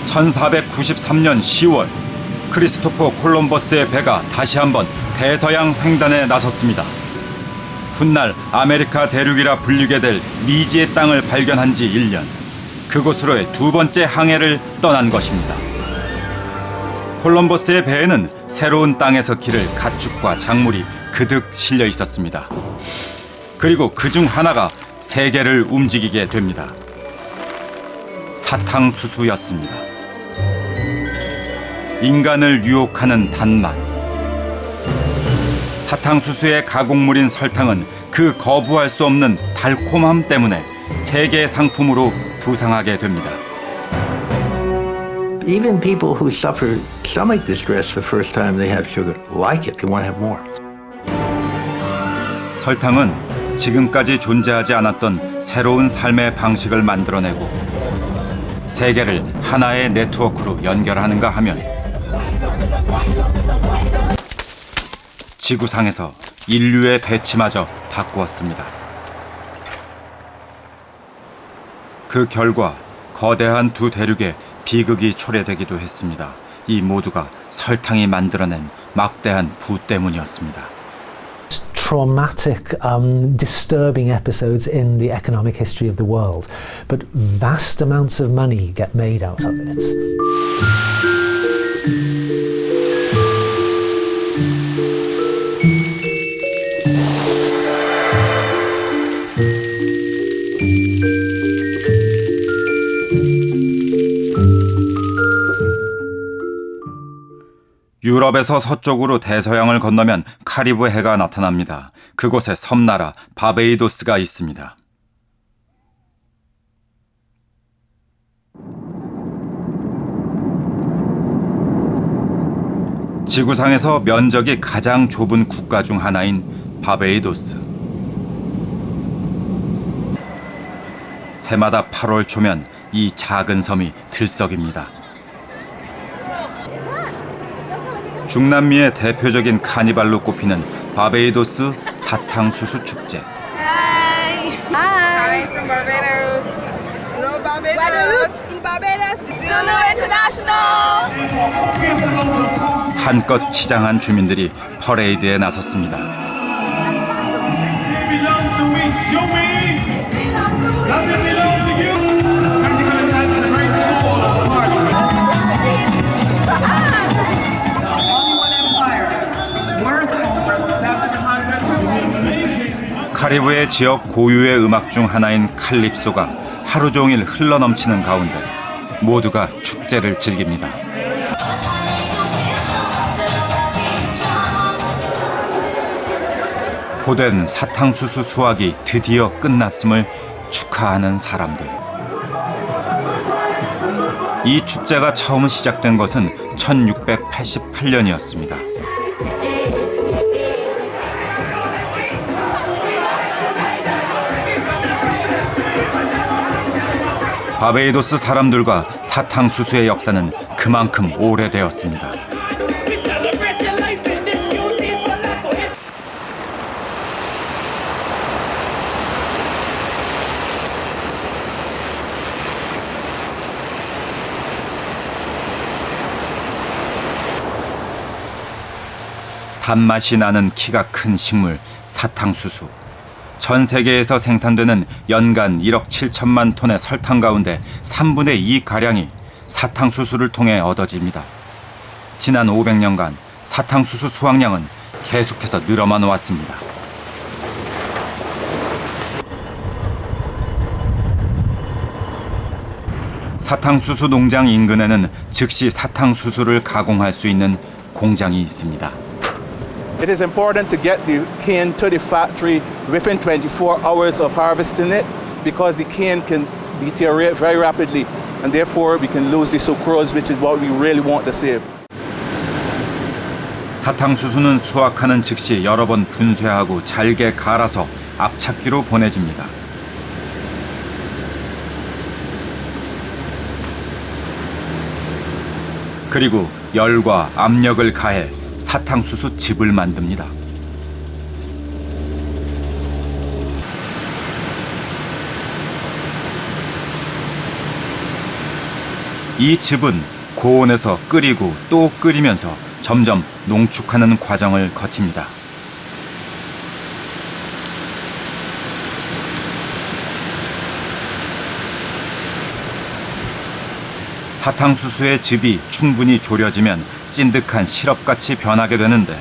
1493년 10월 크리스토퍼 콜럼버스의 배가 다시 한번 대서양 횡단에 나섰습니다. 훗날 아메리카 대륙이라 불리게 될 미지의 땅을 발견한 지 1년, 그곳으로의 두 번째 항해를 떠난 것입니다. 콜럼버스의 배에는 새로운 땅에서 기를 가축과 작물이 그득 실려 있었습니다. 그리고 그중 하나가 세계를 움직이게 됩니다. 사탕수수였습니다. 인간을 유혹하는 단맛. 사탕수수의 가공물인 설탕은 그 거부할 수 없는 달콤함 때문에 세계 상품으로 부상하게 됩니다. Even people who suffer stomach distress the first time they have sugar like it. They want to have more. 설탕은 지금까지 존재하지 않았던 새로운 삶의 방식을 만들어내고 세계를 하나의 네트워크로 연결하는가 하면 지구상에서 인류의 배치마저 바꾸었습니다. 그 결과 거대한 두 대륙의 비극이 초래되기도 했습니다. 이 모두가 설탕이 만들어낸 막대한 부 때문이었습니다. Traumatic, disturbing episodes in the economic history of the world, but vast amounts of money get made out of it. 유럽에서 서쪽으로 대서양을 건너면 카리브 해가 나타납니다. 그곳에 섬나라 바베이도스가 있습니다. 지구상에서 면적이 가장 좁은 국가 중 하나인 바베이도스. 해마다 8월 초면 이 작은 섬이 들썩입니다. 중남미의 대표적인 카니발로 꼽히는 바베이도스 사탕수수 축제. Hi. Hi from Barbados. Hello Barbados. In Barbados. Zulu International. 한껏 치장한 주민들이 퍼레이드에 나섰습니다. 카리브해 지역 고유의 음악 중 하나인 칼립소가 하루 종일 흘러넘치는 가운데 모두가 축제를 즐깁니다. 고된 사탕수수 수확이 드디어 끝났음을 축하하는 사람들. 이 축제가 처음 시작된 것은 1688년이었습니다. 바베이도스 사람들과 사탕수수의 역사는 그만큼 오래되었습니다. 단맛이 나는 키가 큰 식물 사탕수수. 전 세계에서 생산되는 연간 1억 7천만 톤의 설탕 가운데 3분의 2가량이 사탕수수를 통해 얻어집니다. 지난 500년간 사탕수수 수확량은 계속해서 늘어만 왔습니다. 사탕수수 농장 인근에는 즉시 사탕수수를 가공할 수 있는 공장이 있습니다. It is important to get the cane to the factory within 24 hours of harvesting it because the cane can deteriorate very rapidly and therefore we can lose the sucrose, which is what we really want to save. 사탕수수는 수확하는 즉시 여러 번 분쇄하고 잘게 갈아서 압착기로 보내집니다. 그리고 열과 압력을 가해 사탕수수 즙을 만듭니다. 이 즙은 고온에서 끓이고 또 끓이면서 점점 농축하는 과정을 거칩니다. 사탕수수의 즙이 충분히 졸여지면 찐득한 시럽같이 변하게 되는데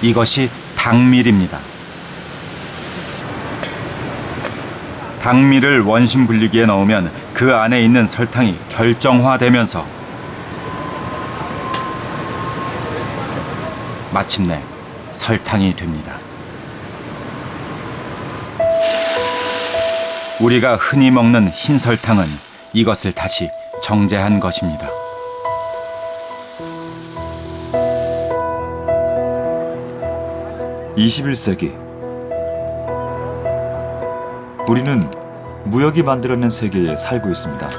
이것이 당밀입니다. 당밀을 원심 분리기에 넣으면 그 안에 있는 설탕이 결정화되면서 마침내 설탕이 됩니다. 우리가 흔히 먹는 흰 설탕은 이것을 다시 정제한 것입니다. (21세기) 우리는 무역이 만들어낸 세계에 살고 있습니다.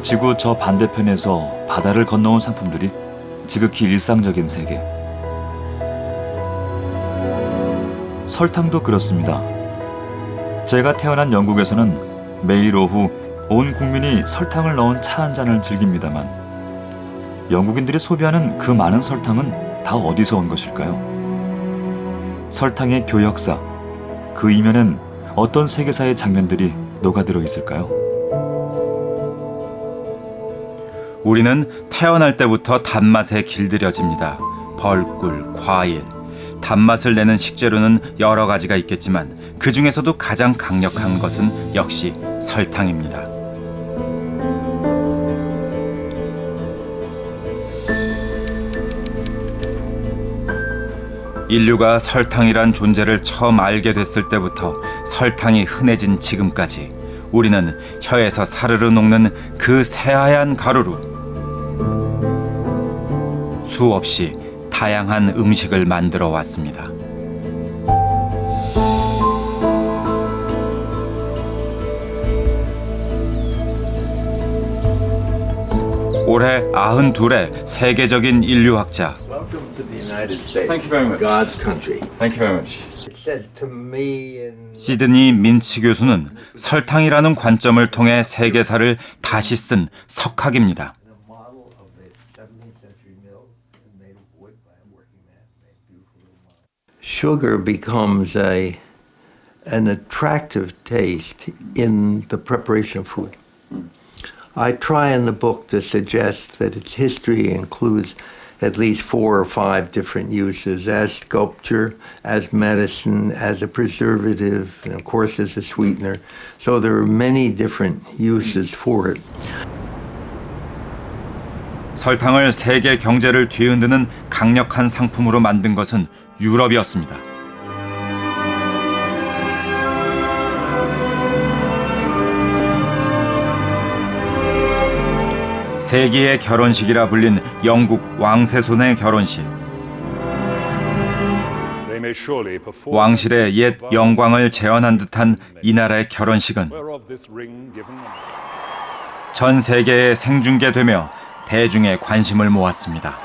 지구 저 반대편에서 바다를 건너온 상품들이 지극히 일상적인 세계. 설탕도 그렇습니다. 제가 태어난 영국에서는 매일 오후 온 국민이 설탕을 넣은 차 한 잔을 즐깁니다만 영국인들이 소비하는 그 많은 설탕은 다 어디서 온 것일까요? 설탕의 교역사, 그 이면엔 어떤 세계사의 장면들이 녹아들어 있을까요? 우리는 태어날 때부터 단맛에 길들여집니다. 벌꿀, 과일, 단맛을 내는 식재료는 여러 가지가 있겠지만 그 중에서도 가장 강력한 것은 역시 설탕입니다. 인류가 설탕이란 존재를 처음 알게 됐을 때부터 설탕이 흔해진 지금까지 우리는 혀에서 사르르 녹는 그 새하얀 가루로 수없이 다양한 음식을 만들어 왔습니다. 올해 92의 세계적인 인류학자 Welcome to the United States. Thank you very much. God's country. Thank you very much. It said to me in 시드니 민치 교수는 설탕이라는 관점을 통해 세계사를 다시 쓴 석학입니다. the model of the 17th century mill made of wood by a working man, made beautiful little model. Sugar becomes an attractive taste in the preparation of food. I try in the book to suggest that its history includes at least 4 or 5 different uses, as sculpture, as medicine, as a preservative, and of course as a sweetener. So there are many different uses for it. 설탕을 세계 경제를 뒤흔드는 강력한 상품으로 만든 것은 유럽이었습니다. 세계의 결혼식이라 불린 영국 왕세손의 결혼식. 왕실의 옛 영광을 재현한 듯한 이 나라의 결혼식은 전 세계에 생중계되며 대중의 관심을 모았습니다.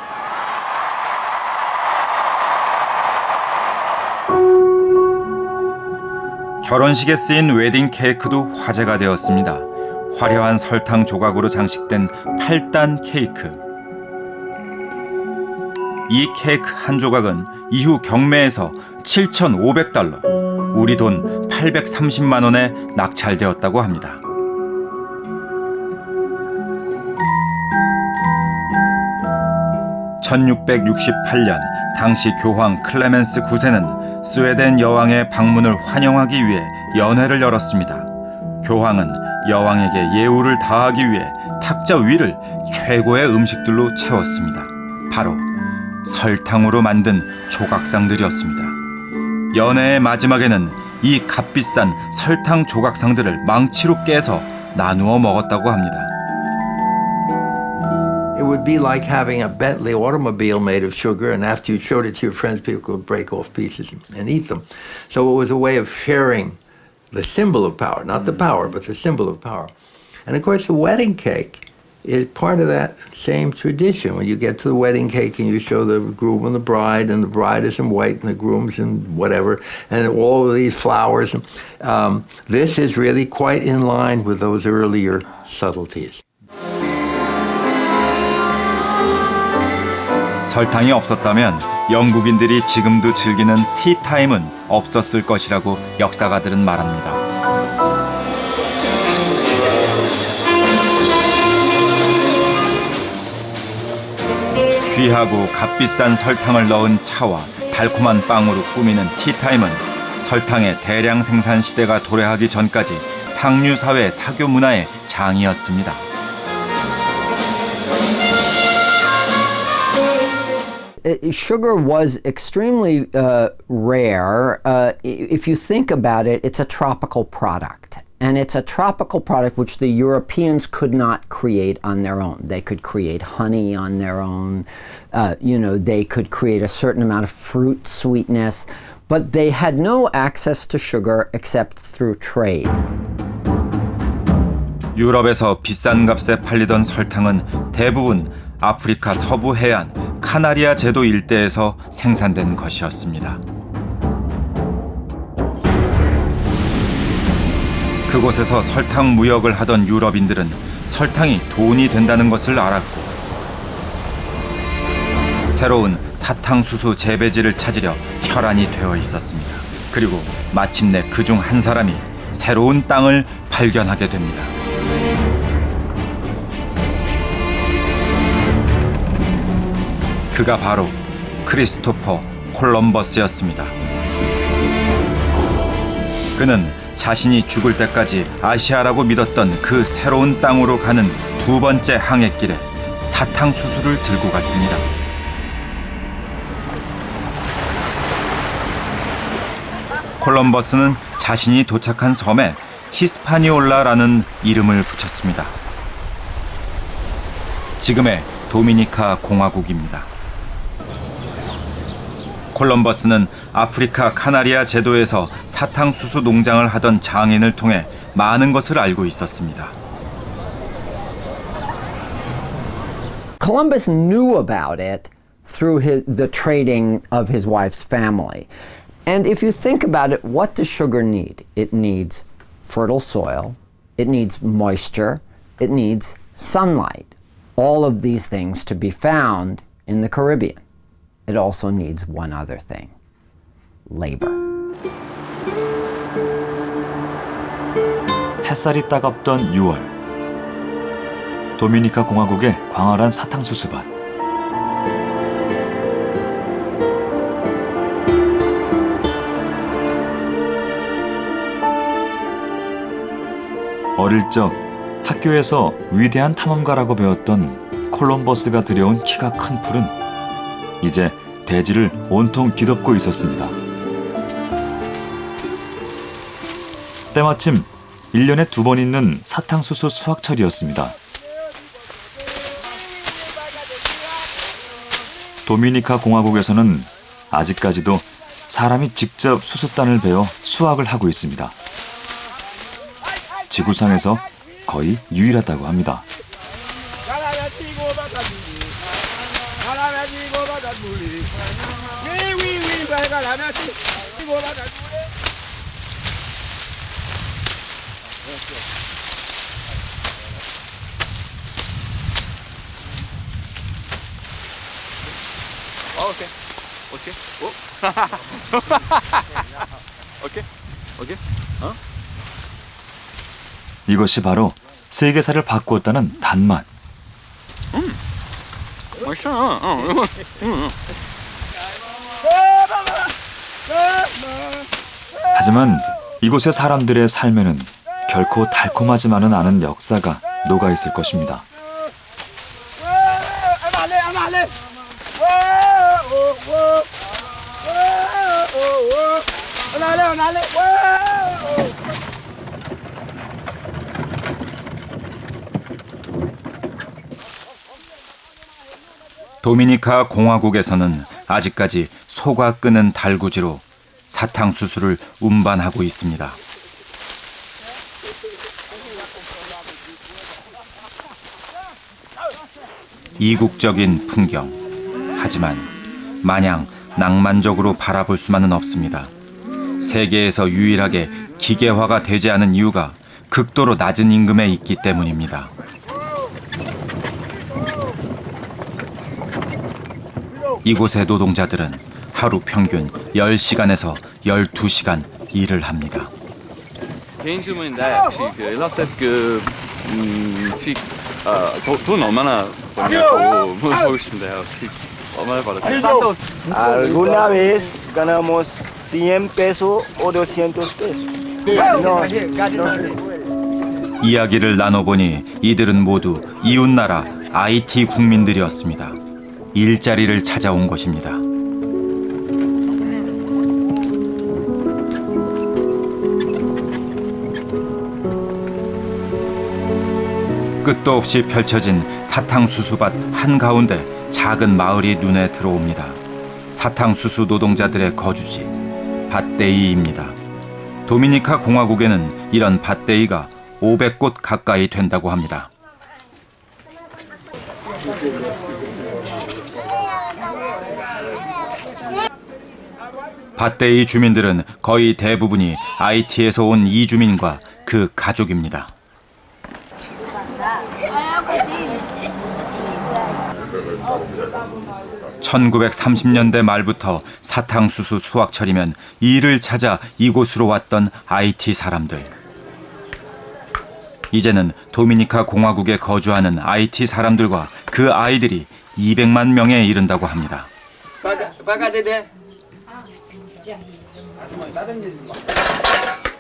결혼식에 쓰인 웨딩 케이크도 화제가 되었습니다. 화려한 설탕 조각으로 장식된 8단 케이크. 이 케이크 한 조각은 이후 경매에서 $7,500, 우리 돈 830만 원에 낙찰되었다고 합니다. (1668년) 당시 교황 클레멘스 9세는 스웨덴 여왕의 방문을 환영하기 위해 연회를 열었습니다. 교황은 여왕에게 예우를 다하기 위해 탁자 위를 최고의 음식들로 채웠습니다. 바로 설탕으로 만든 조각상들이었습니다. 연회의 마지막에는 이 값비싼 설탕 조각상들을 망치로 깨서 나누어 먹었다고 합니다. It would be like having a Bentley automobile made of sugar, and after you showed it to your friends, people would break off pieces and eat them. So it was a way of sharing the symbol of power, not the power, but the symbol of power. And of course, the wedding cake is part of that same tradition. When you get to the wedding cake and you show the groom and the bride is in white and the groom's in whatever, and all of these flowers. This is really quite in line with those earlier subtleties. 설탕이 없었다면 영국인들이 지금도 즐기는 티타임은 없었을 것이라고 역사가들은 말합니다. 귀하고 값비싼 설탕을 넣은 차와 달콤한 빵으로 꾸미는 티타임은 설탕의 대량 생산 시대가 도래하기 전까지 상류사회 사교 문화의 장이었습니다. Sugar was extremely rare. If you think about it, it's a tropical product. And it's a tropical product which the Europeans could not create on their own. They could create honey on their own. They could create a certain amount of fruit sweetness. But they had no access to sugar except through trade. 유럽에서 비싼 값에 팔리던 설탕은 대부분 아프리카 서부 해안 카나리아 제도 일대에서 생산된 것이었습니다. 그곳에서 설탕 무역을 하던 유럽인들은 설탕이 돈이 된다는 것을 알았고 새로운 사탕수수 재배지를 찾으려 혈안이 되어 있었습니다. 그리고 마침내 그중 한 사람이 새로운 땅을 발견하게 됩니다. 그가 바로 크리스토퍼 콜럼버스였습니다. 그는 자신이 죽을 때까지 아시아라고 믿었던 그 새로운 땅으로 가는 두 번째 항해길에 사탕수수를 들고 갔습니다. 콜럼버스는 자신이 도착한 섬에 히스파니올라라는 이름을 붙였습니다. 지금의 도미니카 공화국입니다. 콜럼버스는 아프리카 카나리아 제도에서 사탕수수 농장을 하던 장인을 통해 많은 것을 알고 있었습니다. Columbus knew about it through the trading of his wife's family. And if you think about it, what does sugar need? It needs fertile soil, it needs moisture, it needs sunlight. All of these things to be found in the Caribbean. It also needs one other thing, labor. 햇살이 따갑던 6월. 도미니카 공화국의 광활한 사탕수수밭. 어릴 적 학교에서 위대한 탐험가라고 배웠던 콜럼버스가 들여온 키가 큰 풀은 이제 대지를 온통 뒤덮고 있었습니다. 때마침 1년에 2번 있는 사탕수수 수확철이었습니다. 도미니카 공화국에서는 아직까지도 사람이 직접 수수단을 베어 수확을 하고 있습니다. 지구상에서 거의 유일하다고 합니다. 이것이 바로 세계사를 바꾸었다는 단맛. 하지만 이곳의 사람들의 삶에는 결코 달콤하지만은 않은 역사가 녹아 있을 것입니다. 도미니카 공화국에서는 아직까지 소가 끄는 달구지로 사탕수수를 운반하고 있습니다. 이국적인 풍경. 하지만 마냥 낭만적으로 바라볼 수만은 없습니다. 세계에서 유일하게 기계화가 되지 않은 이유가 극도로 낮은 임금에 있기 때문입니다. 이곳의 노동자들은 하루 평균 10시간에서 12시간 일을 합니다. 개인주문인데 혹시 그 연락대 혹시 돈 얼마나 버냐고 물어보고 싶은데요. 혹시 얼마나 받았어요? Alguna vez ganamos 100 pesos o 200 pesos. No, 이야기를 나눠보니 이들은 모두 이웃나라 IT 국민들이었습니다. 일자리를 찾아온 것입니다. 끝도 없이 펼쳐진 사탕수수밭 한가운데 작은 마을이 눈에 들어옵니다. 사탕수수 노동자들의 거주지, 밭데이입니다. 도미니카 공화국에는 이런 밭데이가 500곳 가까이 된다고 합니다. 밭데이 주민들은 거의 대부분이 IT에서 온 이주민과 그 가족입니다. (1930년대) 말부터 사탕수수 수확철이면 일을 찾아 이곳으로 왔던 IT 사람들. 이제는 도미니카 공화국에 거주하는 IT 사람들과 그 아이들이 200만 명에 이른다고 합니다.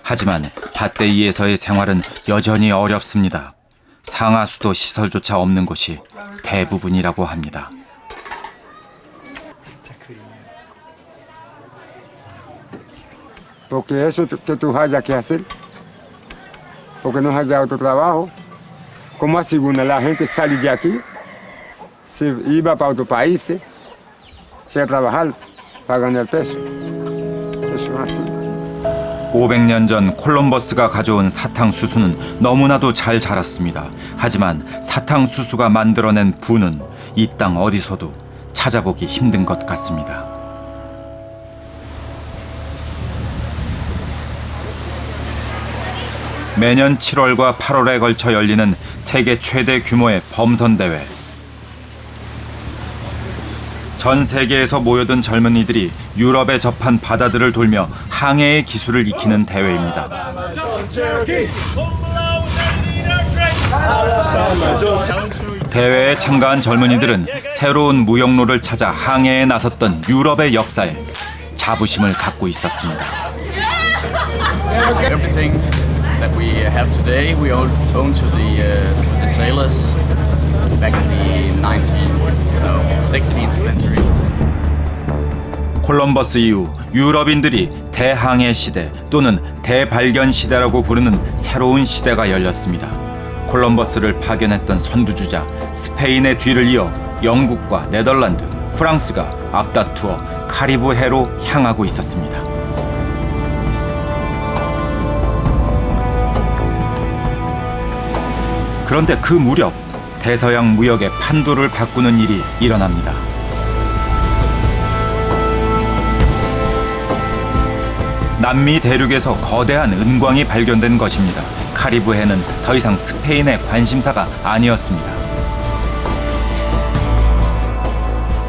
하지만 밭데이에서의 생활은 여전히 어렵습니다. 상하수도 시설조차 없는 곳이 대부분이라고 합니다. Porque eso que tú hayas que hacer, porque no haya otro trabajo. ¿Cómo así la gente sale de aquí, se iba para otros países, se a trabajar para ganar peso? Eso es así. 500년 전 콜럼버스가 가져온 사탕수수는 너무나도 잘 자랐습니다. 하지만 사탕수수가 만들어낸 부는 이 땅 어디서도 찾아보기 힘든 것 같습니다. 매년 7월과 8월에 걸쳐 열리는 세계 최대 규모의 범선대회. 전 세계에서 모여든 젊은이들이 유럽에 접한 바다들을 돌며 항해의 기술을 익히는 대회입니다. 대회에 참가한 젊은이들은 새로운 무역로를 찾아 항해에 나섰던 유럽의 역사에 자부심을 갖고 있었습니다. Everything that we have today, we own to the sailors back in the 16th century. 콜럼버스 이후 유럽인들이 대항해 시대 또는 대발견 시대라고 부르는 새로운 시대가 열렸습니다. 콜럼버스를 파견했던 선두주자 스페인의 뒤를 이어 영국과 네덜란드, 프랑스가 앞다투어 카리브해로 향하고 있었습니다. 그런데 그 무렵 대서양 무역의 판도를 바꾸는 일이 일어납니다. 남미 대륙에서 거대한 은광이 발견된 것입니다. 카리브해는 더 이상 스페인의 관심사가 아니었습니다.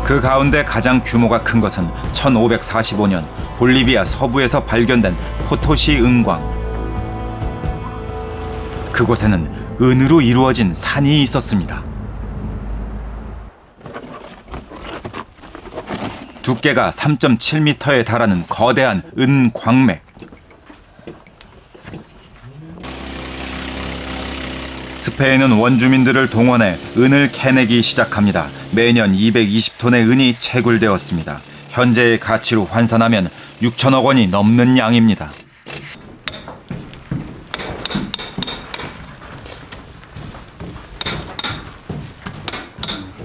그 가운데 가장 규모가 큰 것은 1545년 볼리비아 서부에서 발견된 포토시 은광. 그곳에는 은으로 이루어진 산이 있었습니다. 두께가 3.7m에 달하는 거대한 은 광맥. 스페인은 원주민들을 동원해 은을 캐내기 시작합니다. 매년 220톤의 은이 채굴되었습니다. 현재의 가치로 환산하면 6천억 원이 넘는 양입니다.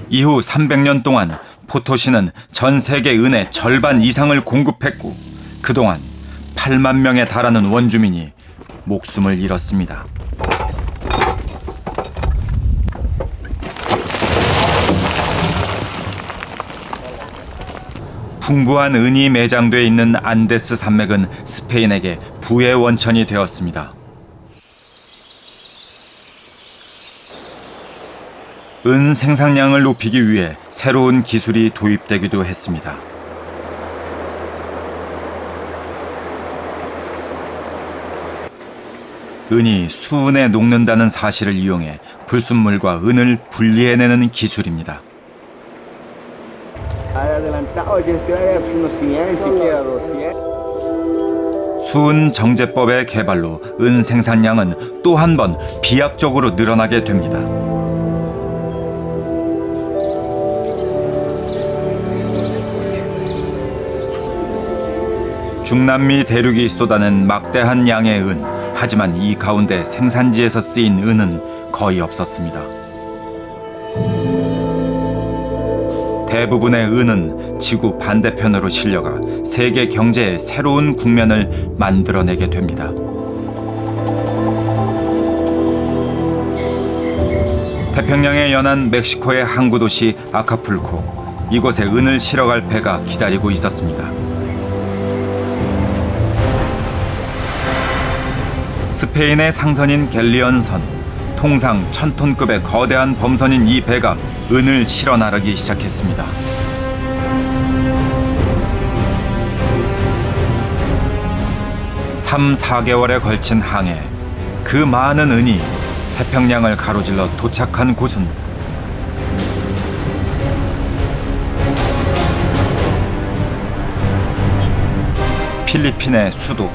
이후 300년 동안 포토시는 전 세계 은의 절반 이상을 공급했고 그동안 8만 명에 달하는 원주민이 목숨을 잃었습니다. 풍부한 은이 매장돼 있는 안데스 산맥은 스페인에게 부의 원천이 되었습니다. 은 생산량을 높이기 위해 새로운 기술이 도입되기도 했습니다. 은이 수은에 녹는다는 사실을 이용해 불순물과 은을 분리해내는 기술입니다. 수은 정제법의 개발로 은 생산량은 또 한 번 비약적으로 늘어나게 됩니다. 중남미 대륙이 쏟아낸 막대한 양의 은, 하지만 이 가운데 생산지에서 쓰인 은은 거의 없었습니다. 대부분의 은은 지구 반대편으로 실려가 세계 경제의 새로운 국면을 만들어내게 됩니다. 태평양에 연한 멕시코의 항구 도시 아카풀코. 이곳에 은을 실어갈 배가 기다리고 있었습니다. 스페인의 상선인 갤리언선, 통상 1000톤급의 거대한 범선인 이 배가 은을 실어 나르기 시작했습니다. (3, 4개월에) 걸친 항해, 그 많은 은이 태평양을 가로질러 도착한 곳은 필리핀의 수도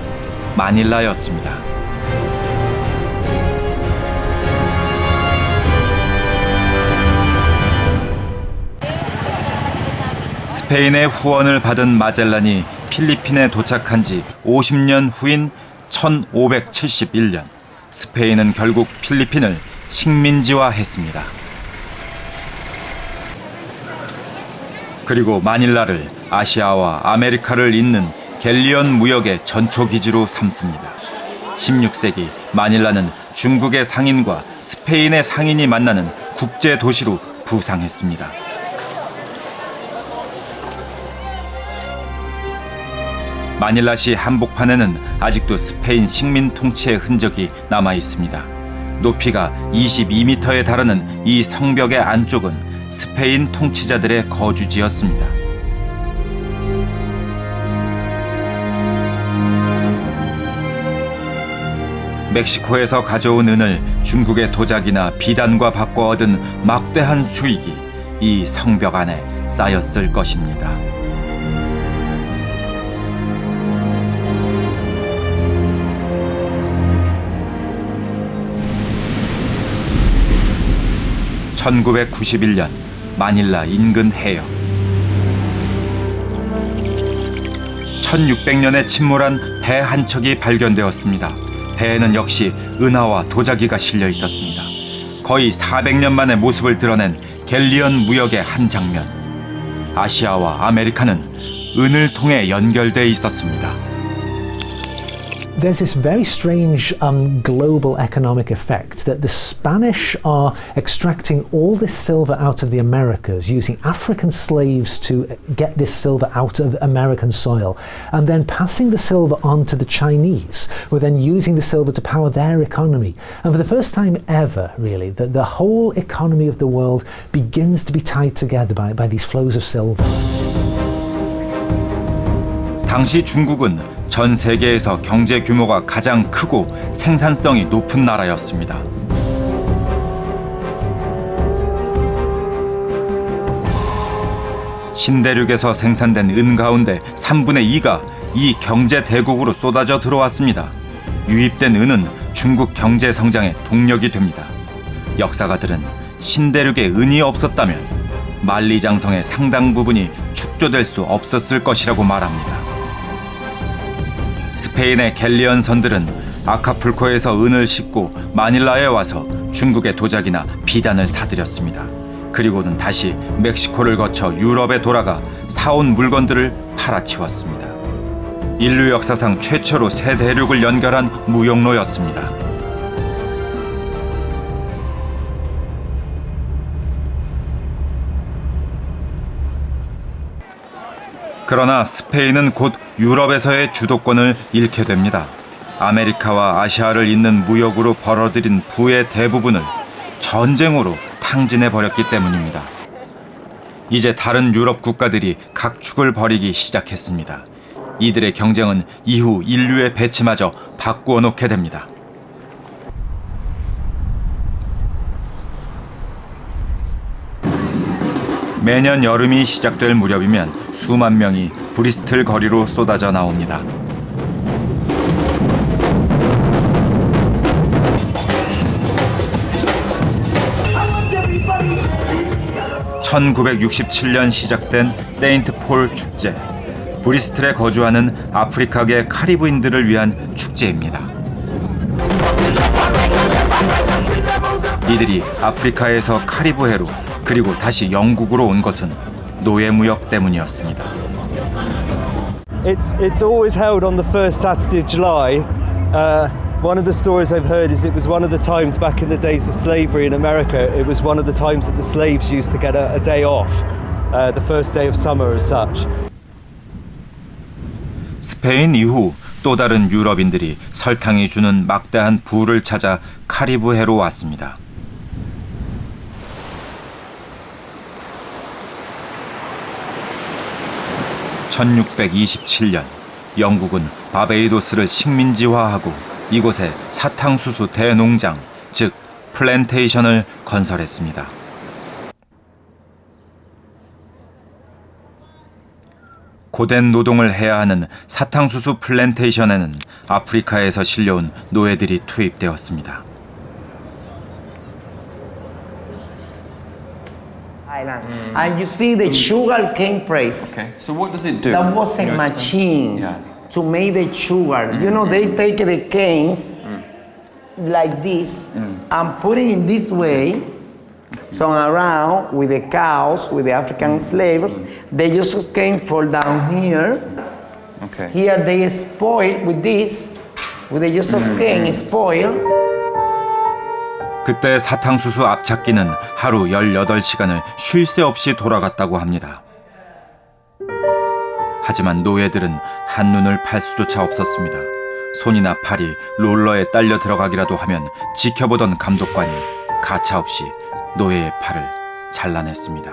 마닐라였습니다. 스페인의 후원을 받은 마젤란이 필리핀에 도착한 지 50년 후인 1571년, 스페인은 결국 필리핀을 식민지화했습니다. 그리고 마닐라를 아시아와 아메리카를 잇는 갤리언 무역의 전초기지로 삼습니다. 16세기 마닐라는 중국의 상인과 스페인의 상인이 만나는 국제 도시로 부상했습니다. 마닐라시 한복판에는 아직도 스페인 식민 통치의 흔적이 남아 있습니다. 높이가 22m에 달하는 이 성벽의 안쪽은 스페인 통치자들의 거주지였습니다. 멕시코에서 가져온 은을 중국의 도자기나 비단과 바꿔 얻은 막대한 수익이 이 성벽 안에 쌓였을 것입니다. (1991년) 마닐라 인근 해역. 1600년에 침몰한 배 한 척이 발견되었습니다. 배에는 역시 은화와 도자기가 실려 있었습니다. 거의 400년 만에 모습을 드러낸 갤리언 무역의 한 장면. 아시아와 아메리카는 은을 통해 연결돼 있었습니다. There's this very strange global economic effect that the Spanish are extracting all this silver out of the Americas using African slaves to get this silver out of American soil and then passing the silver on to the Chinese who are then using the silver to power their economy. And for the first time ever, really, the whole economy of the world begins to be tied together by these flows of silver. 당시 중국은 전 세계에서 경제 규모가 가장 크고 생산성이 높은 나라였습니다. 신대륙에서 생산된 은 가운데 3분의 2가 이 경제 대국으로 쏟아져 들어왔습니다. 유입된 은은 중국 경제 성장의 동력이 됩니다. 역사가들은 신대륙에 은이 없었다면 만리장성의 상당 부분이 축조될 수 없었을 것이라고 말합니다. 스페인의 갤리언 선들은 아카풀코에서 은을 싣고 마닐라에 와서 중국의 도자기나 비단을 사들였습니다. 그리고는 다시 멕시코를 거쳐 유럽에 돌아가 사온 물건들을 팔아치웠습니다. 인류 역사상 최초로 세 대륙을 연결한 무역로였습니다. 그러나 스페인은 곧 유럽에서의 주도권을 잃게 됩니다. 아메리카와 아시아를 잇는 무역으로 벌어들인 부의 대부분을 전쟁으로 탕진해버렸기 때문입니다. 이제 다른 유럽 국가들이 각축을 벌이기 시작했습니다. 이들의 경쟁은 이후 인류의 배치마저 바꾸어 놓게 됩니다. 매년 여름이 시작될 무렵이면 수만 명이 브리스틀 거리로 쏟아져 나옵니다. (1967년) 시작된 세인트 폴 축제. 브리스틀에 거주하는 아프리카계 카리브인들을 위한 축제입니다. 이들이 아프리카에서 카리브해로 그리고 다시 영국으로 온 것은 노예무역 때문이었습니다. It's always held on the first Saturday of July. One of the stories I've heard is it was one of the times back in the days of slavery in America. It was one of the times that the slaves used to get a day off, the first day of summer as such. 스페인 이후 또 다른 유럽인들이 설탕이 주는 막대한 부를 찾아 카리브해로 왔습니다. (1627년) 영국은 바베이도스를 식민지화하고 이곳에 사탕수수 대농장, 즉 플랜테이션을 건설했습니다. 고된 노동을 해야 하는 사탕수수 플랜테이션에는 아프리카에서 실려온 노예들이 투입되었습니다. And you see the sugar cane press. Okay, so what does it do? That was a machines to make the sugar. You know, they take the canes like this and put it in this way. So around with the cows, with the African slaves, they just cane fall down here. Okay. Here they spoil with this, with the use of cane spoil. 그때 사탕수수 압착기는 하루 18시간을 쉴 새 없이 돌아갔다고 합니다. 하지만 노예들은 한눈을 팔 수조차 없었습니다. 손이나 팔이 롤러에 딸려 들어가기라도 하면 지켜보던 감독관이 가차없이 노예의 팔을 잘라냈습니다.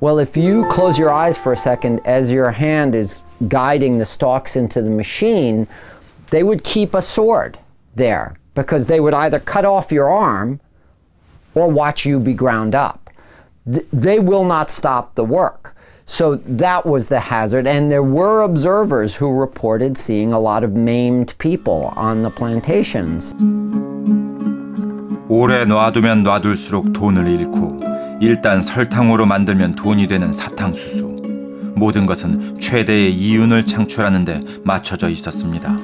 Well, if you close your eyes for a second as your hand is guiding the stalks into the machine, they would keep a sword there because they would either cut off your arm or watch you be ground up. They will not stop the work. So that was the hazard, and there were observers who reported seeing a lot of maimed people on the plantations. 오래 놔두면 놔둘수록 돈을 잃고 일단 설탕으로 만들면 돈이 되는 사탕수수. 모든 것은 최대의 이윤을 창출하는 데 맞춰져 있었습니다.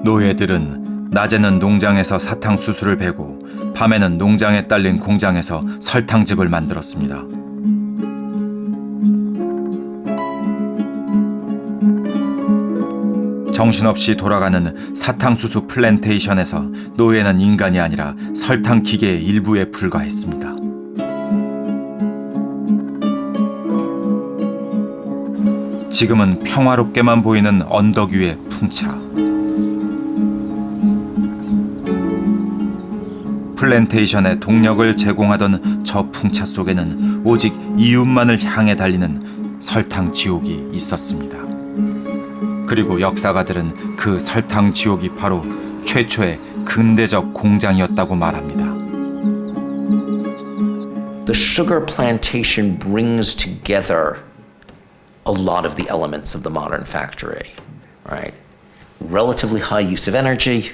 노예들은 낮에는 농장에서 사탕수수를 베고 밤에는 농장에 딸린 공장에서 설탕즙을 만들었습니다. 정신없이 돌아가는 사탕수수 플랜테이션에서 노예는 인간이 아니라 설탕 기계의 일부에 불과했습니다. 지금은 평화롭게만 보이는 언덕 위의 풍차. 플랜테이션에 동력을 제공하던 저 풍차 속에는 오직 이웃만을 향해 달리는 설탕 지옥이 있었습니다. 그리고 역사가들은 그 설탕 지옥이 바로 최초의 근대적 공장이었다고 말합니다. The sugar plantation brings together a lot of the elements of the modern factory, right? Relatively high use of energy,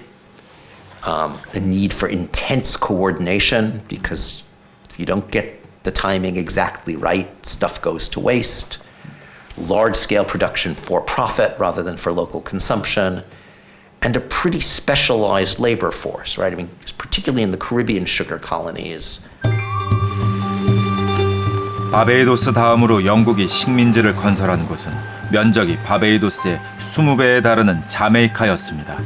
a need for intense coordination because if you don't get the timing exactly right, stuff goes to waste. Large-scale production for profit rather than for local consumption, and a pretty specialized labor force, right? I mean, particularly in the Caribbean sugar colonies. 바베이도스 다음으로 영국이 식민지를 건설한 곳은 면적이 바베이도스의 20배에 달하는 자메이카였습니다.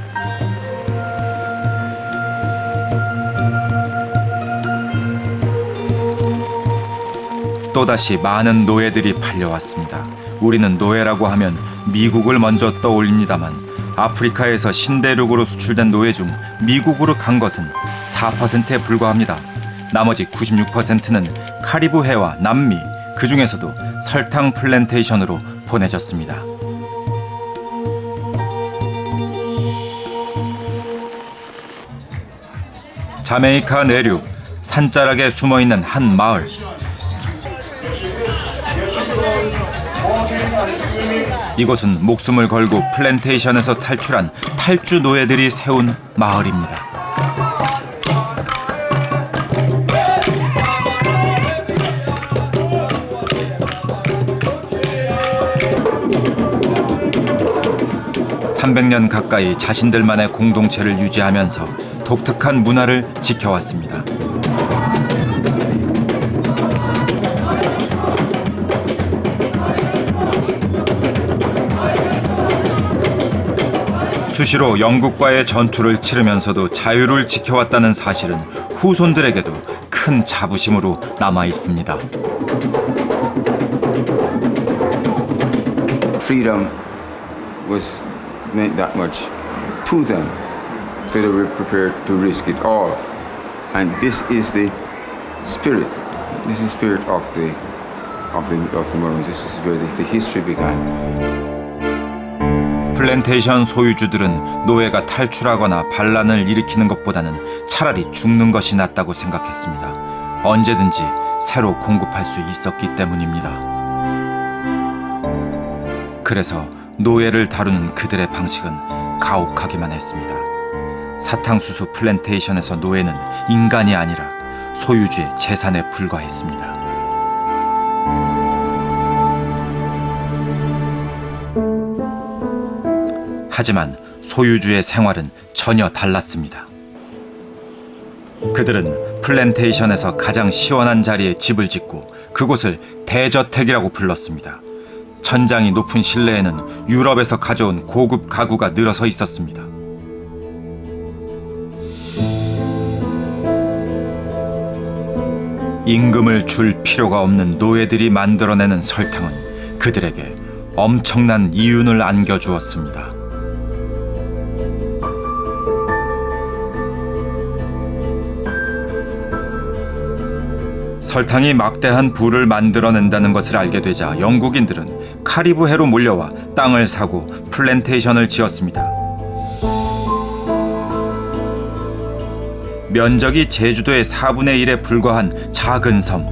또다시 많은 노예들이 팔려왔습니다. 우리는 노예라고 하면 미국을 먼저 떠올립니다만 아프리카에서 신대륙으로 수출된 노예 중 미국으로 간 것은 4%에 불과합니다. 나머지 96%는 카리브해와 남미, 그 중에서도 설탕 플랜테이션으로 보내졌습니다. 자메이카 내륙 산자락에 숨어있는 한 마을. 이곳은 목숨을 걸고 플랜테이션에서 탈출한 탈주 노예들이 세운 마을입니다. (300년) 가까이 자신들만의 공동체를 유지하면서 독특한 문화를 지켜왔습니다. 수시로 영국과의 전투를 치르면서도 자유를 지켜왔다는 사실은 후손들에게도 큰 자부심으로 남아 있습니다. Freedom was meant that much to them, so they were prepared to risk it all. And this is the spirit. This is the spirit of the Maroons. This is where the history began. 플랜테이션 소유주들은 노예가 탈출하거나 반란을 일으키는 것보다는 차라리 죽는 것이 낫다고 생각했습니다. 언제든지 새로 공급할 수 있었기 때문입니다. 그래서 노예를 다루는 그들의 방식은 가혹하기만 했습니다. 사탕수수 플랜테이션에서 노예는 인간이 아니라 소유주의 재산에 불과했습니다. 하지만 소유주의 생활은 전혀 달랐습니다. 그들은 플랜테이션에서 가장 시원한 자리에 집을 짓고 그곳을 대저택이라고 불렀습니다. 천장이 높은 실내에는 유럽에서 가져온 고급 가구가 늘어서 있었습니다. 임금을 줄 필요가 없는 노예들이 만들어내는 설탕은 그들에게 엄청난 이윤을 안겨주었습니다. 설탕이 막대한 부를 만들어낸다는 것을 알게 되자 영국인들은 카리브해로 몰려와 땅을 사고 플랜테이션을 지었습니다. 면적이 제주도의 4분의 1에 불과한 작은 섬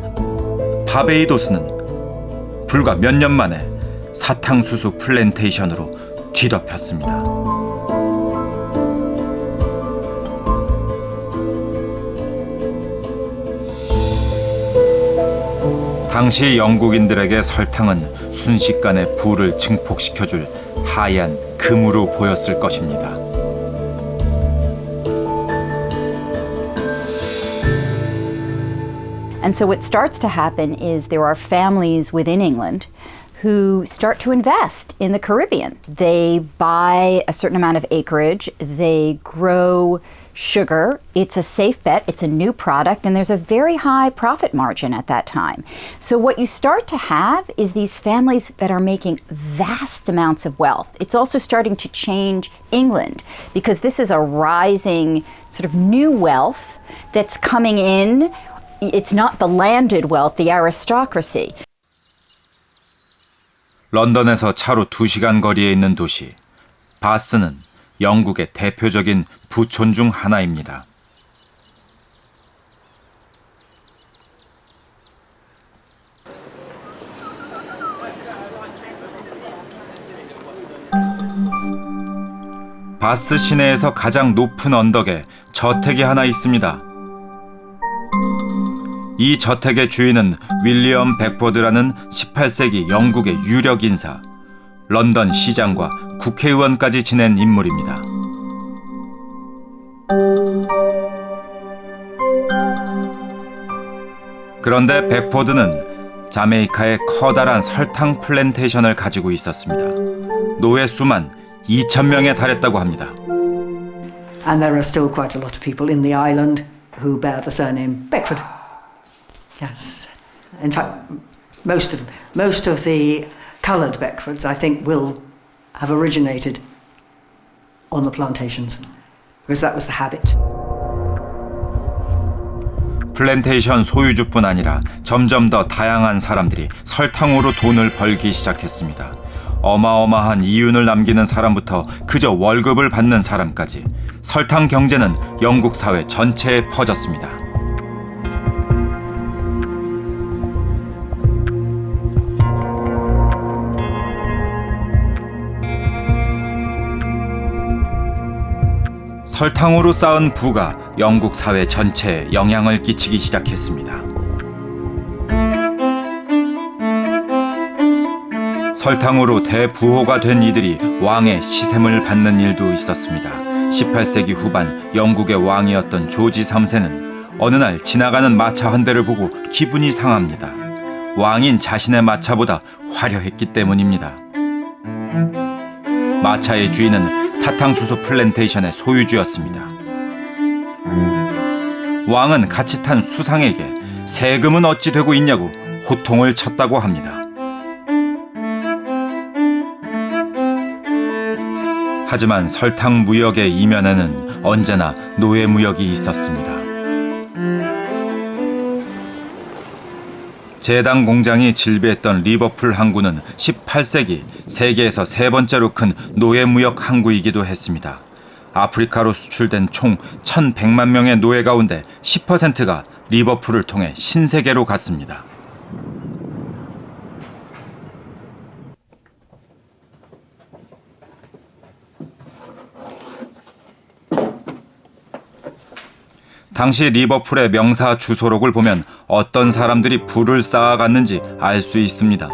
바베이도스는 불과 몇 년 만에 사탕수수 플랜테이션으로 뒤덮였습니다. 당시 영국인들에게 설탕은 순식간에 부를 증폭시켜줄 하얀 금으로 보였을 것입니다. And so what starts to happen is there are families within England who start to invest in the Caribbean. They buy a certain amount of acreage, they grow sugar. It's a safe bet, it's a new product, and there's a very high profit margin at that time. So what you start to have is these families that are making vast amounts of wealth. It's also starting to change England because this is a rising sort of new wealth that's coming in. It's not the landed wealth, the aristocracy. 런던에서 차로 2시간 거리에 있는 도시 바스는 영국의 대표적인 부촌 중 하나입니다. 바스 시내에서 가장 높은 언덕에 저택이 하나 있습니다. 이 저택의 주인은 윌리엄 백포드라는 18세기 영국의 유력 인사, 런던 시장과 국회의원까지 지낸 인물입니다. 그런데 백포드는 자메이카에 커다란 설탕 플랜테이션을 가지고 있었습니다. 노예 수만 2,000명에 달했다고 합니다. And there are still quite a lot of people in the island who bear the surname Beckford. Yes. In fact, most of the coloured Beckfords, I think, will have originated on the plantations, because that was the habit. 플랜테이션 소유주뿐 아니라 점점 더 다양한 사람들이 설탕으로 돈을 벌기 시작했습니다. 어마어마한 이윤을 남기는 사람부터 그저 월급을 받는 사람까지 설탕 경제는 영국 사회 전체에 퍼졌습니다. 설탕으로 쌓은 부가 영국 사회 전체에 영향을 끼치기 시작했습니다. 설탕으로 대부호가 된 이들이 왕의 시샘을 받는 일도 있었습니다. 18세기 후반 영국의 왕이었던 조지 3세는 어느 날 지나가는 마차 한 대를 보고 기분이 상합니다. 왕인 자신의 마차보다 화려했기 때문입니다. 마차의 주인은 사탕수수 플랜테이션의 소유주였습니다. 왕은 같이 탄 수상에게 세금은 어찌 되고 있냐고 호통을 쳤다고 합니다. 하지만 설탕 무역의 이면에는 언제나 노예 무역이 있었습니다. 제당 공장이 질비했던 리버풀 항구는 18세기 세계에서 세 번째로 큰 노예 무역 항구이기도 했습니다. 아프리카로 수출된 총 1,100만 명의 노예 가운데 10%가 리버풀을 통해 신세계로 갔습니다. 당시 리버풀의 명사 주소록을 보면 어떤 사람들이 부를 쌓아갔는지 알 수 있습니다.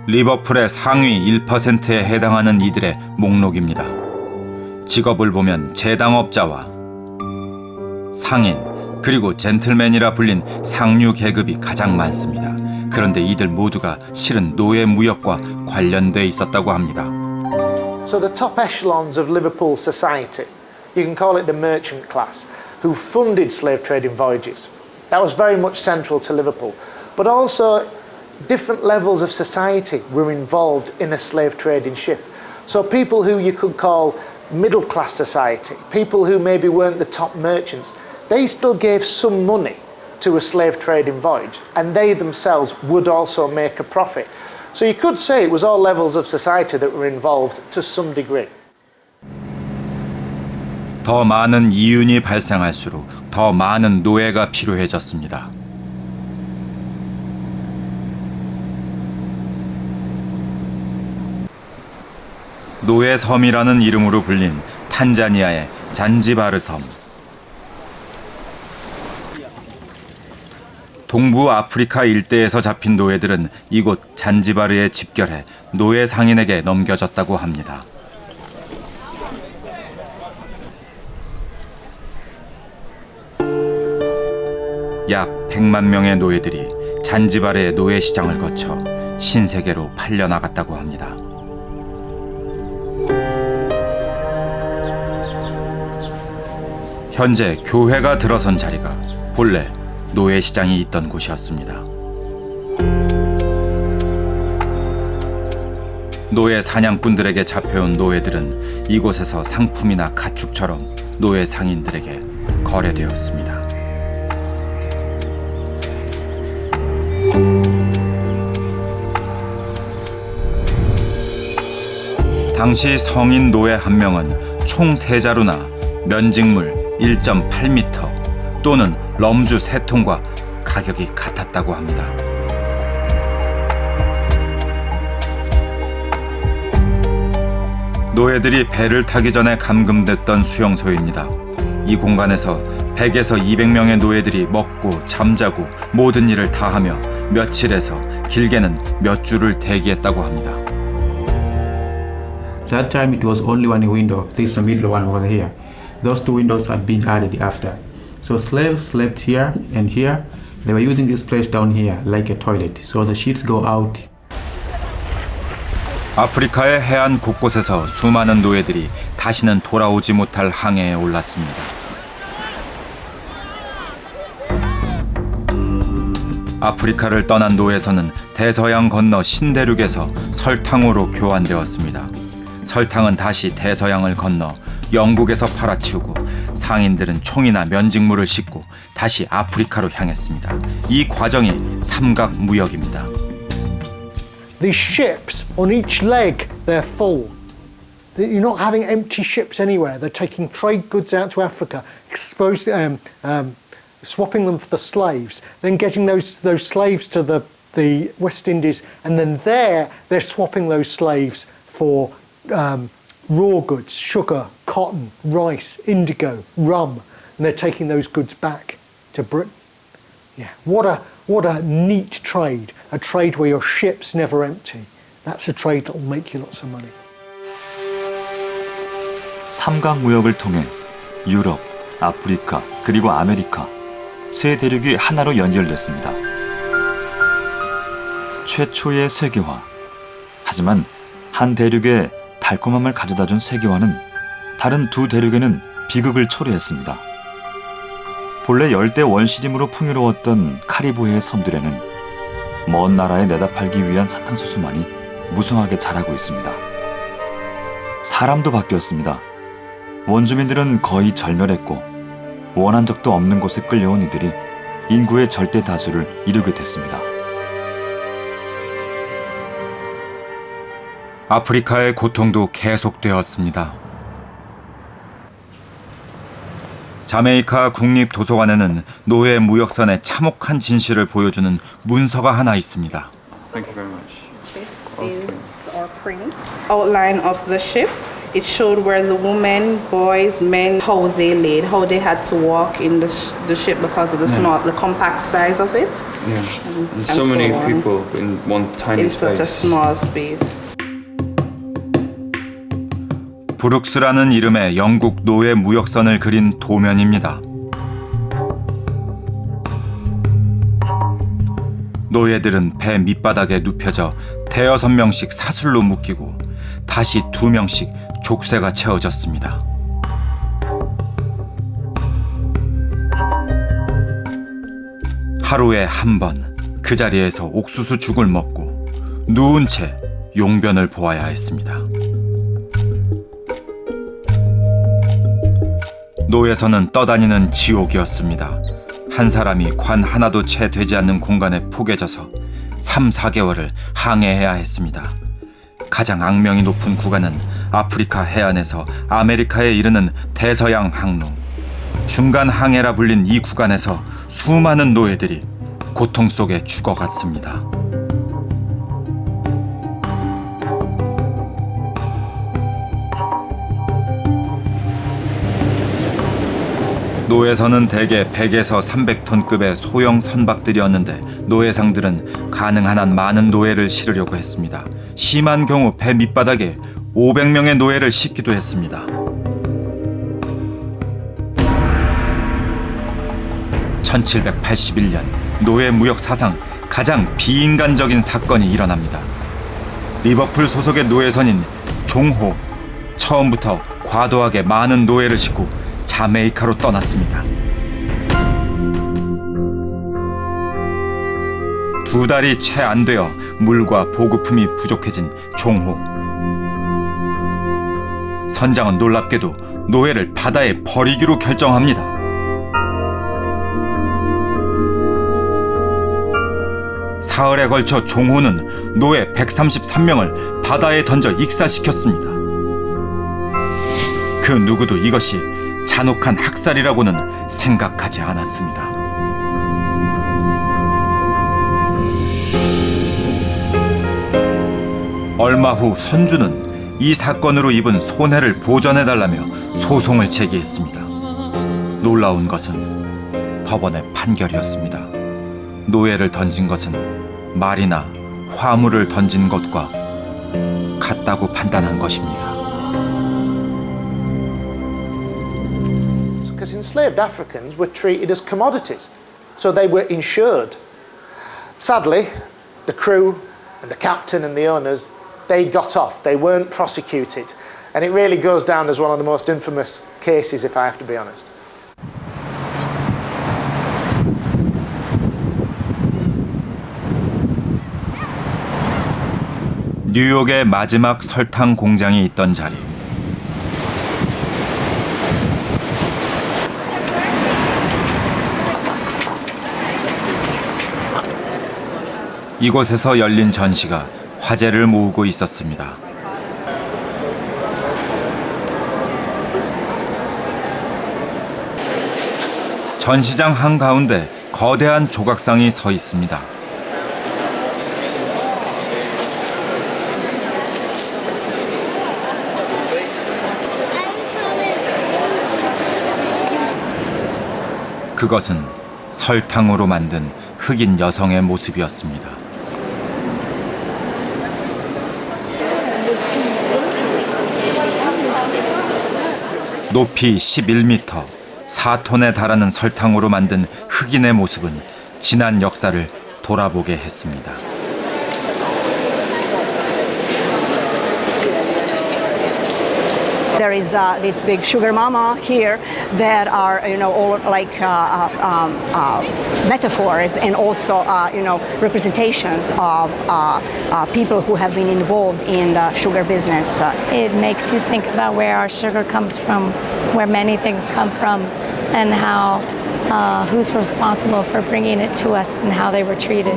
리버풀의 상위 1%에 해당하는 이들의 목록입니다. 직업을 보면 제당업자와 상인, 그리고 젠틀맨이라 불린 상류 계급이 가장 많습니다. 그런데 이들 모두가 실은 노예 무역과 관련돼 있었다고 합니다. So the top echelons of Liverpool society, you can call it the merchant class, who funded slave trading voyages. That was very much central to Liverpool. But also, different levels of society were involved in a slave trading ship. So people who you could call middle class society, people who maybe weren't the top merchants, they still gave some money to a slave trading voyage, and they themselves would also make a profit. So you could say it was all levels of society that were involved to some degree. 더 많은 이윤이 발생할수록 더 많은 노예가 필요해졌습니다. 노예 섬이라는 이름으로 불린 탄자니아의 잔지바르 섬. 동부 아프리카 일대에서 잡힌 노예들은 이곳 잔지바르에 집결해 노예 상인에게 넘겨졌다고 합니다. 약 100만 명의 노예들이 잔지바르의 노예 시장을 거쳐 신세계로 팔려나갔다고 합니다. 현재 교회가 들어선 자리가 본래 노예 시장이 있던 곳이었습니다. 노예 사냥꾼들에게 잡혀온 노예들은 이곳에서 상품이나 가축처럼 노예 상인들에게 거래되었습니다. 당시 성인 노예 한 명은 총 3자루나 면직물 1.8m 또는 럼주 3통과 가격이 같았다고 합니다. 노예들이 배를 타기 전에 감금됐던 수용소입니다. 이 공간에서 100에서 200명의 노예들이 먹고 잠자고 모든 일을 다 하며 며칠에서 길게는 몇 주를 대기했다고 합니다. That time it was only one window. There's a middle one over here. Those two windows had been added after. So slaves slept here and here. They were using this place down here like a toilet. So the sheets go out. 아프리카의 해안 곳곳에서 수많은 노예들이 다시는 돌아오지 못할 항해에 올랐습니다. 아프리카를 떠난 노예선은 대서양 건너 신대륙에서 설탕으로 교환되었습니다. 설탕은 다시 대서양을 건너 영국에서 팔아치우고 상인들은 총이나 면직물을 싣고 다시 아프리카로 향했습니다. 이 과정이 삼각무역입니다. These ships, on each leg, they're full. You're not having empty ships anywhere. They're taking trade goods out to Africa, swapping them for the slaves, then getting those slaves to the West Indies, and then there they're swapping those slaves for raw goods, sugar, cotton, rice, indigo, rum, and they're taking those goods back to Britain. Yeah, what a neat trade, a trade where your ship's never empty. That's a trade that will make you lots of money. 삼각무역을 통해 유럽, 아프리카, 그리고 아메리카 세 대륙이 하나로 연결됐습니다. 최초의 세계화. 하지만 한 대륙에 달콤함을 가져다준 세계화는 다른 두 대륙에는 비극을 초래했습니다. 본래 열대 원시림으로 풍요로웠던 카리브해의 섬들에는 먼 나라에 내다 팔기 위한 사탕수수만이 무성하게 자라고 있습니다. 사람도 바뀌었습니다. 원주민들은 거의 절멸했고 원한 적도 없는 곳에 끌려온 이들이 인구의 절대 다수를 이루게 됐습니다. 아프리카의 고통도 계속되었습니다. 자메이카 국립도서관에는 노예 무역선의 참혹한 진실을 보여주는 문서가 하나 있습니다. Thank you very much. This is our print outline of the ship. It showed where the women, boys, men, how they laid, how they had to walk in the ship because of the small, the compact size of it. Yeah. And so many people in one tiny space. In such a small space. 브룩스라는 이름의 영국 노예 무역선을 그린 도면입니다. 노예들은 배 밑바닥에 눕혀져 대여섯 명씩 사슬로 묶이고 다시 2명씩 족쇄가 채워졌습니다. 하루에 한 번 그 자리에서 옥수수 죽을 먹고 누운 채 용변을 보아야 했습니다. 노예선은 떠다니는 지옥이었습니다. 한 사람이 관 하나도 채 되지 않는 공간에 포개져서 3-4개월을 항해해야 했습니다. 가장 악명이 높은 구간은 아프리카 해안에서 아메리카에 이르는 대서양 항로. 중간 항해라 불린 이 구간에서 수많은 노예들이 고통 속에 죽어갔습니다. 노예선은 대개 100에서 300톤급의 소형 선박들이었는데 노예상들은 가능한 한 많은 노예를 실으려고 했습니다. 심한 경우 배 밑바닥에 500명의 노예를 싣기도 했습니다. 1781년 노예 무역 사상 가장 비인간적인 사건이 일어납니다. 리버풀 소속의 노예선인 종호, 처음부터 과도하게 많은 노예를 싣고 자메이카로 떠났습니다. 2달이 채 안 되어 물과 보급품이 부족해진 종호. 선장은 놀랍게도 노예를 바다에 버리기로 결정합니다. 사흘에 걸쳐 종호는 노예 133명을 바다에 던져 익사시켰습니다. 그 누구도 이것이 잔혹한 학살이라고는 생각하지 않았습니다. 얼마 후 선주는 이 사건으로 입은 손해를 보전해달라며 소송을 제기했습니다. 놀라운 것은 법원의 판결이었습니다. 노예를 던진 것은 말이나 화물을 던진 것과 같다고 판단한 것입니다. Because enslaved Africans were treated as commodities, so they were insured. Sadly, the crew and the captain and the owners, they got off. They weren't prosecuted, and it really goes down as one of the most infamous cases, if I have to be honest. 뉴욕의 마지막 설탕 공장이 있던 자리. 이곳에서 열린 전시가 화제를 모으고 있었습니다. 전시장 한가운데 거대한 조각상이 서 있습니다. 그것은 설탕으로 만든 흑인 여성의 모습이었습니다. 높이 11m, 4톤에 달하는 설탕으로 만든 흑인의 모습은 지난 역사를 돌아보게 했습니다. There is this big sugar mama here that are, all like metaphors and also, representations of people who have been involved in the sugar business. It makes you think about where our sugar comes from, where many things come from, and how who's responsible for bringing it to us and how they were treated.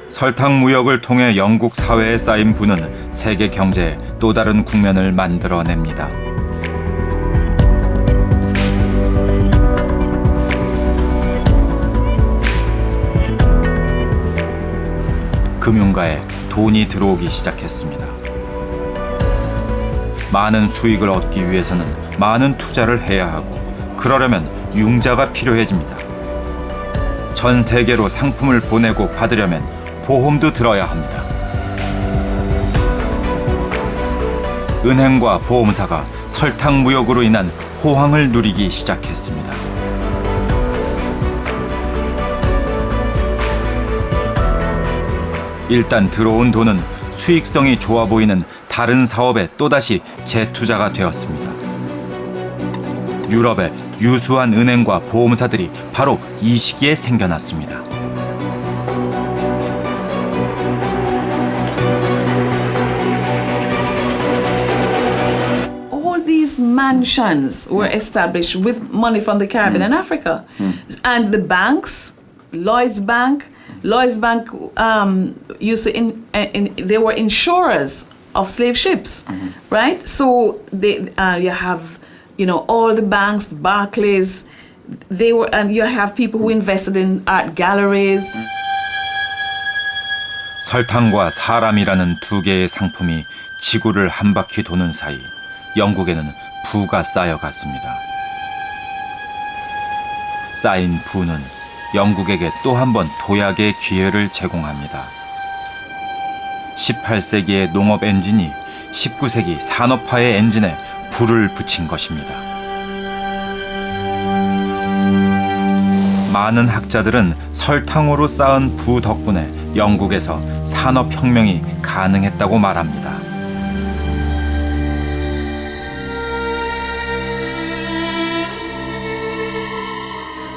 설탕 무역을 통해 영국 사회에 쌓인 부는 세계 경제의 또 다른 국면을 만들어냅니다. 금융가에 돈이 들어오기 시작했습니다. 많은 수익을 얻기 위해서는 많은 투자를 해야 하고, 그러려면 융자가 필요해집니다. 전 세계로 상품을 보내고 받으려면 보험도 들어야 합니다. 은행과 보험사가 설탕 무역으로 인한 호황을 누리기 시작했습니다. 일단 들어온 돈은 수익성이 좋아 보이는 다른 사업에 또다시 재투자가 되었습니다. 유럽의 유수한 은행과 보험사들이 바로 이 시기에 생겨났습니다. Mansions were established with money from the Caribbean and Africa. And the banks, Lloyd's Bank used to, they were insurers of slave ships, right? So you have, all the banks, Barclays, and you have people who invested in art galleries. 설탕과 사람이라는 두 개의 상품이 지구를 한 바퀴 도는 사이, 영국에는 부가 쌓여갔습니다. 쌓인 부는 영국에게 또 한 번 도약의 기회를 제공합니다. 18세기의 농업 엔진이 19세기 산업화의 엔진에 불을 붙인 것입니다. 많은 학자들은 설탕으로 쌓은 부 덕분에 영국에서 산업혁명이 가능했다고 말합니다.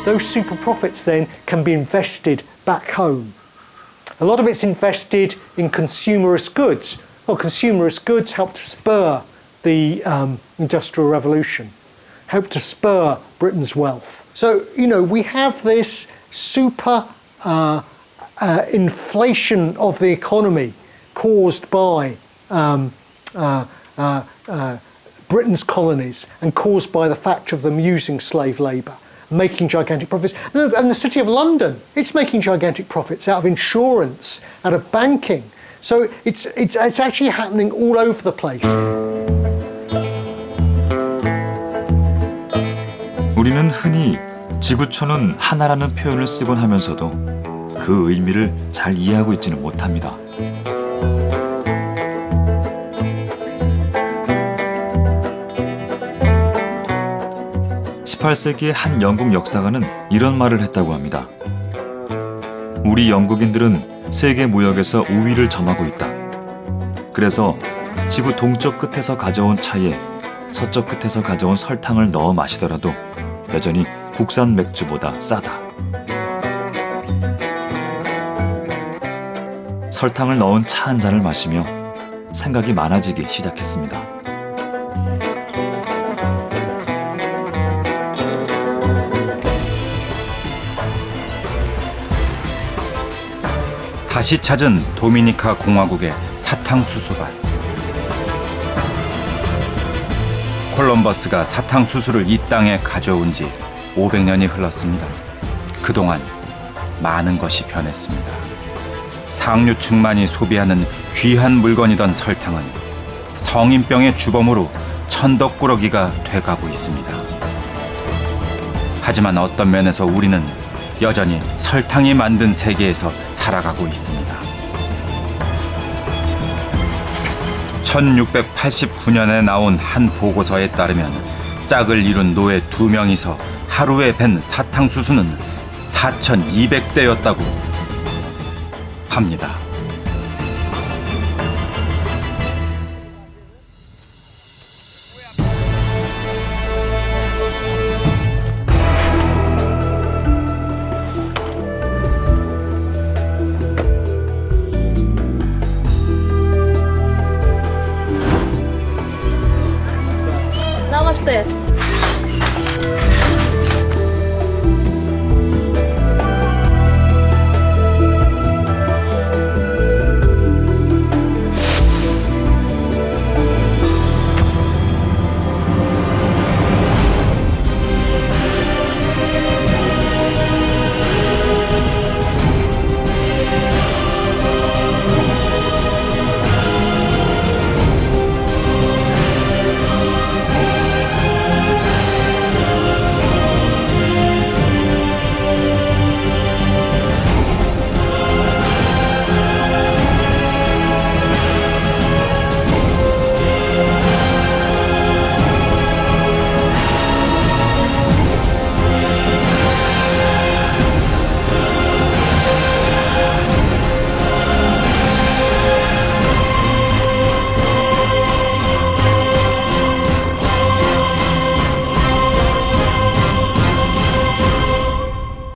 Those super profits then can be invested back home. A lot of it's invested in consumerist goods. Well, consumerist goods helped to spur the Industrial Revolution, helped to spur Britain's wealth. So, we have this super inflation of the economy caused by Britain's colonies and caused by the fact of them using slave labour, making gigantic profits. And the City of London, it's making gigantic profits out of insurance, out of banking. So it's actually happening all over the place. 우리는 흔히 지구촌은 하나라는 표현을 쓰곤 하면서도 그 의미를 잘 이해하고 있지는 못합니다. (18세기의) 한 영국 역사가는 이런 말을 했다고 합니다. 우리 영국인들은 세계 무역에서 우위를 점하고 있다. 그래서 지구 동쪽 끝에서 가져온 차에 서쪽 끝에서 가져온 설탕을 넣어 마시더라도 여전히 국산 맥주보다 싸다. 설탕을 넣은 차 한 잔을 마시며 생각이 많아지기 시작했습니다. 다시 찾은 도미니카 공화국의 사탕수수밭. 콜럼버스가 사탕수수를 이 땅에 가져온 지 500년이 흘렀습니다. 그동안 많은 것이 변했습니다. 상류층만이 소비하는 귀한 물건이던 설탕은 성인병의 주범으로 천덕꾸러기가 돼가고 있습니다. 하지만 어떤 면에서 우리는 여전히 설탕이 만든 세계에서 살아가고 있습니다. 1689년에 나온 한 보고서에 따르면 짝을 이룬 노예 2명이서 하루에 벤 사탕수수는 4,200대였다고 합니다. Namaste.